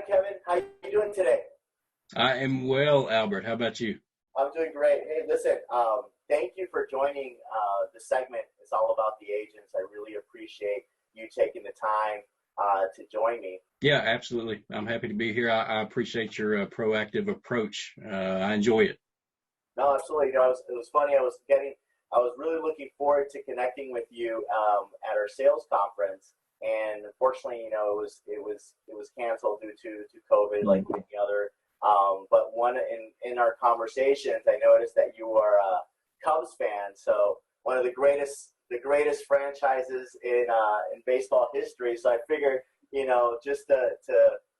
Kevin. How you doing today? I am well, Albert. How about you? I'm doing great. Hey, listen, thank you for joining the segment. It's all about the agents. I really appreciate you taking the time to join me. Yeah, absolutely. I'm happy to be here. I appreciate your proactive approach. I enjoy it. No, absolutely. It was funny. I was really looking forward to connecting with you at our sales conference, and unfortunately, it was canceled due to COVID, like many other. But in our conversations, I noticed that you are a Cubs fan. So one of the greatest franchises in baseball history. So I figured, just to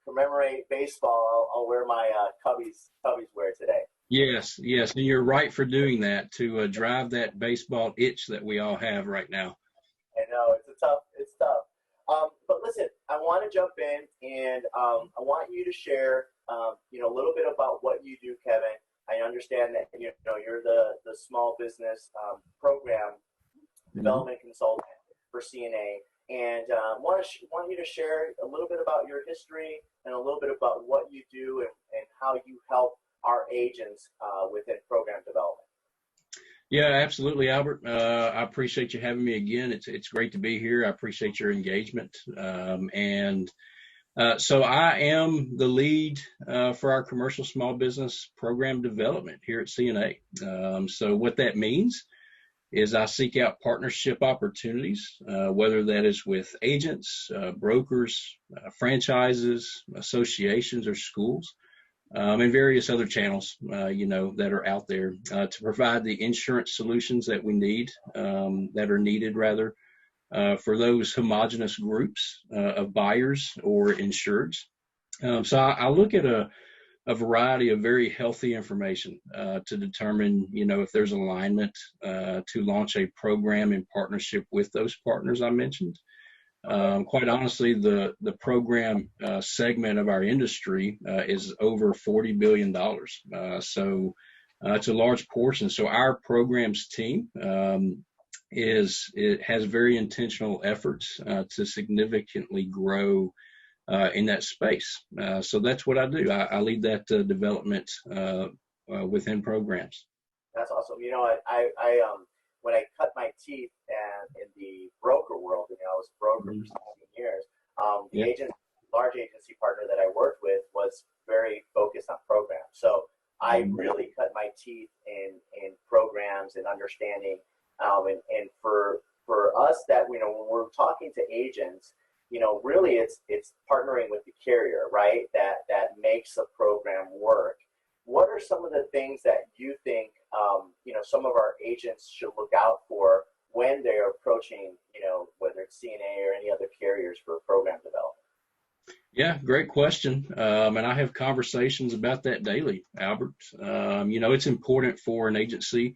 commemorate baseball, I'll wear my Cubbies wear today. Yes, and you're right for doing that to drive that baseball itch that we all have right now. I know it's tough. But listen, I want to jump in and I want you to share, a little bit about what you do, Kevin. I understand that you're the small business program development consultant for CNA, and want you to share a little bit about your history and a little bit about what you do and how you help our agents within program development. Yeah, absolutely, Albert. I appreciate you having me again. It's great to be here. I appreciate your engagement. So I am the lead for our commercial small business program development here at CNA. So what that means is I seek out partnership opportunities, whether that is with agents, brokers, franchises, associations, or schools. And various other channels, that are out there to provide the insurance solutions that we need, that are needed rather, for those homogenous groups of buyers or insureds. So I look at a variety of very healthy information to determine, if there's alignment to launch a program in partnership with those partners I mentioned. Quite honestly, the program segment of our industry is over $40 billion. So it's a large portion. So our programs team it has very intentional efforts to significantly grow in that space. So that's what I do. I lead that development within programs. That's awesome. I when I cut my teeth in the broker world, I was a broker for 16 years. The large agency partner that I worked with was very focused on programs. So I really cut my teeth in programs and understanding. And for us that, when we're talking to agents, really it's partnering with the carrier, right? That makes a program work. What are some of the things that you think, some of our agents should look out for when they're approaching, whether it's CNA or any other carriers for program development? Yeah, great question. And I have conversations about that daily, Albert. It's important for an agency,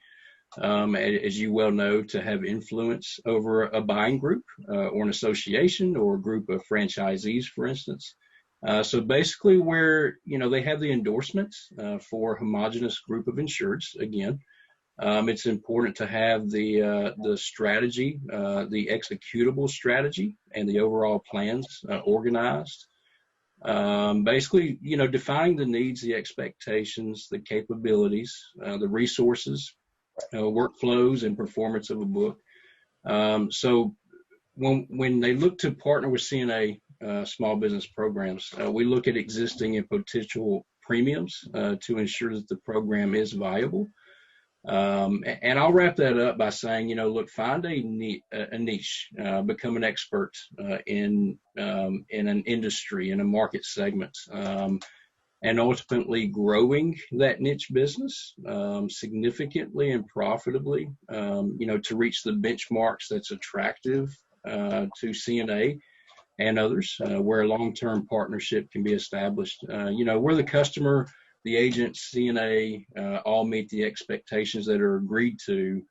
as you well know, to have influence over a buying group or an association or a group of franchisees, for instance. So basically where, they have the endorsements for a homogenous group of insureds, again, it's important to have the strategy, the executable strategy, and the overall plans organized. Basically, defining the needs, the expectations, the capabilities, the resources, workflows, and performance of a book. So when they look to partner with CNA small business programs, we look at existing and potential premiums to ensure that the program is viable. And I'll wrap that up by saying, look, find a niche, become an expert in an industry, in a market segment, and ultimately growing that niche business significantly and profitably, to reach the benchmarks that's attractive to CNA and others, where a long-term partnership can be established, where the customer, the agent, CNA, all meet the expectations that are agreed to,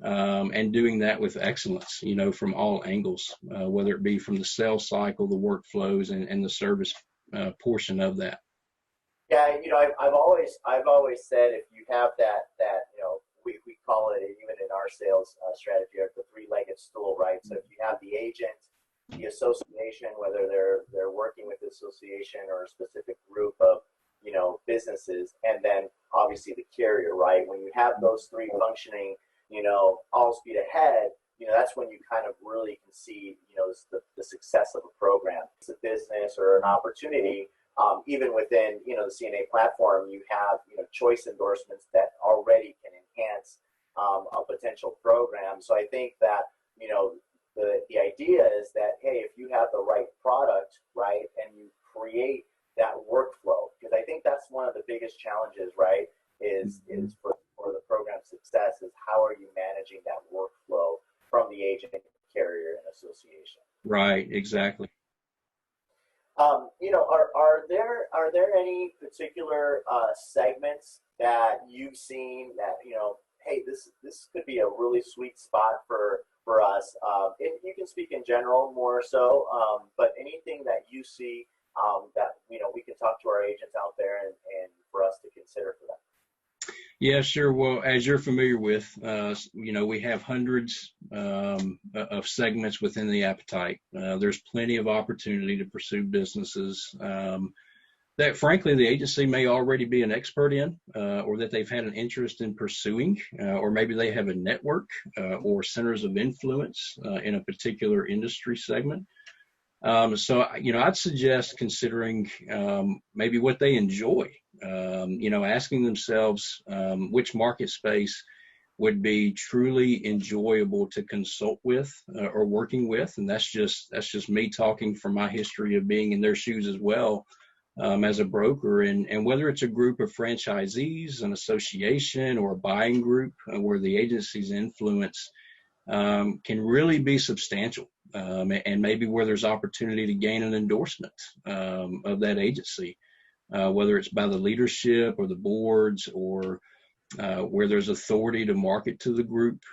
and doing that with excellence, from all angles, whether it be from the sales cycle, the workflows, and the service portion of that. Yeah, I've always said, if you have that we call it, even in our sales strategy, the three-legged stool, right? So if you have the agent, the association, whether they're working with the association or a specific group of, businesses, and then obviously the carrier, right? When you have those three functioning, all speed ahead, that's when you kind of really can see, the success of a program. It's a business or an opportunity. Even within, the CNA platform, you have, choice endorsements that already can enhance a potential program. So I think that, the idea is that, hey, if you have the right product, right, and you create that workflow, because I think that's one of the biggest challenges, right, is for the program success is how are you managing that workflow from the agent, carrier, and association. Right, exactly. Are there any particular segments that you've seen that hey, this could be a really sweet spot for us? And you can speak in general more so, but anything that you see that we can talk to our agents out there and for us to consider for them. Yeah, sure. Well, as you're familiar with, we have hundreds of segments within the appetite. There's plenty of opportunity to pursue businesses that, frankly, the agency may already be an expert in, or that they've had an interest in pursuing, or maybe they have a network or centers of influence in a particular industry segment. So, I'd suggest considering maybe what they enjoy, asking themselves which market space would be truly enjoyable to consult with or working with. And that's just me talking from my history of being in their shoes as well as a broker. And whether it's a group of franchisees, an association, or a buying group where the agency's influence can really be substantial, and maybe where there's opportunity to gain an endorsement of that agency, whether it's by the leadership or the boards, or where there's authority to market to the group.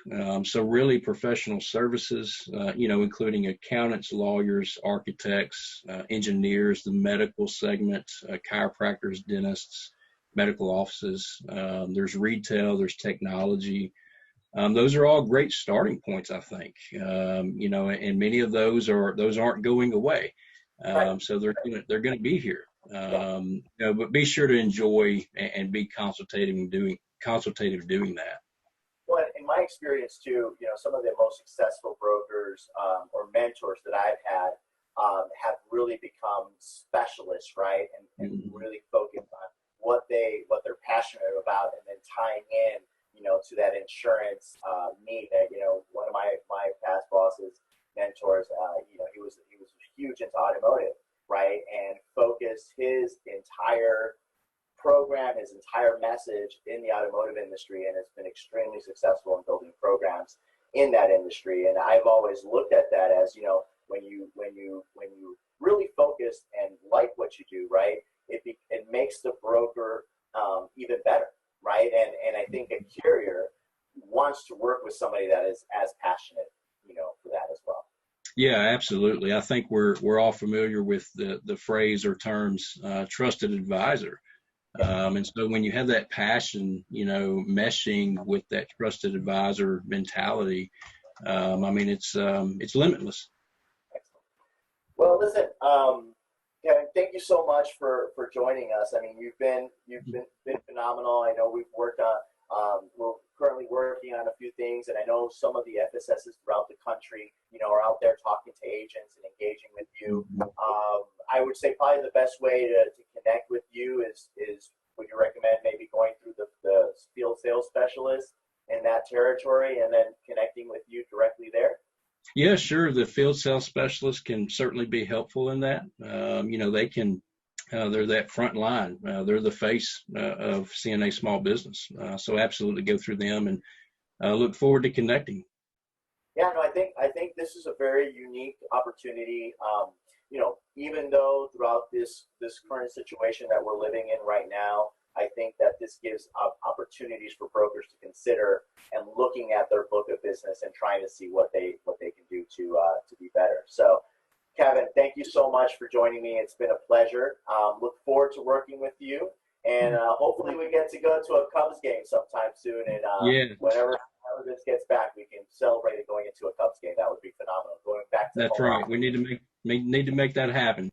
So really professional services, including accountants, lawyers, architects, engineers, the medical segment, chiropractors, dentists, medical offices. There's retail, there's technology. Those are all great starting points, I think, and many of those aren't going away. So they're going to be here, but be sure to enjoy and be consultative doing that. Well, in my experience too, some of the most successful brokers or mentors that I've had have really become specialists, right, and really focused on what they're passionate about, and then tying in to that insurance need. That one of my past bosses, mentors, he was huge into automotive, right, and focused his entire program, his entire message in the automotive industry, and has been extremely successful in building programs in that industry. And I've always looked at that as when you really focus and like what you do, right, it makes the broker even better. Right. And I think a carrier wants to work with somebody that is as passionate, for that as well. Yeah, absolutely. I think we're all familiar with the phrase or terms, trusted advisor. And so when you have that passion, meshing with that trusted advisor mentality, it's limitless. Excellent. Well, listen, Kevin, thank you so much for joining us. I mean, you've been phenomenal. I know we're currently working on a few things, and I know some of the FSSs throughout the country, are out there talking to agents and engaging with you. I would say probably the best way to connect with you is would you recommend maybe going through the field sales specialist in that territory and then connecting with you directly there? Yeah, sure. The field sales specialist can certainly be helpful in that. They can, they're that front line. They're the face of CNA small business. So absolutely go through them, and look forward to connecting. Yeah, no, I think this is a very unique opportunity. Even though throughout this current situation that we're living in right now, I think that this gives opportunities for brokers to consider and looking at their book of business and trying to see what they can do to be better. So, Kevin, thank you so much for joining me. It's been a pleasure. Look forward to working with you, And hopefully we get to go to a Cubs game sometime soon. And Yeah, whenever this gets back, we can celebrate it going into a Cubs game. That would be phenomenal. Going back to that's home right. office. We need to make that happen.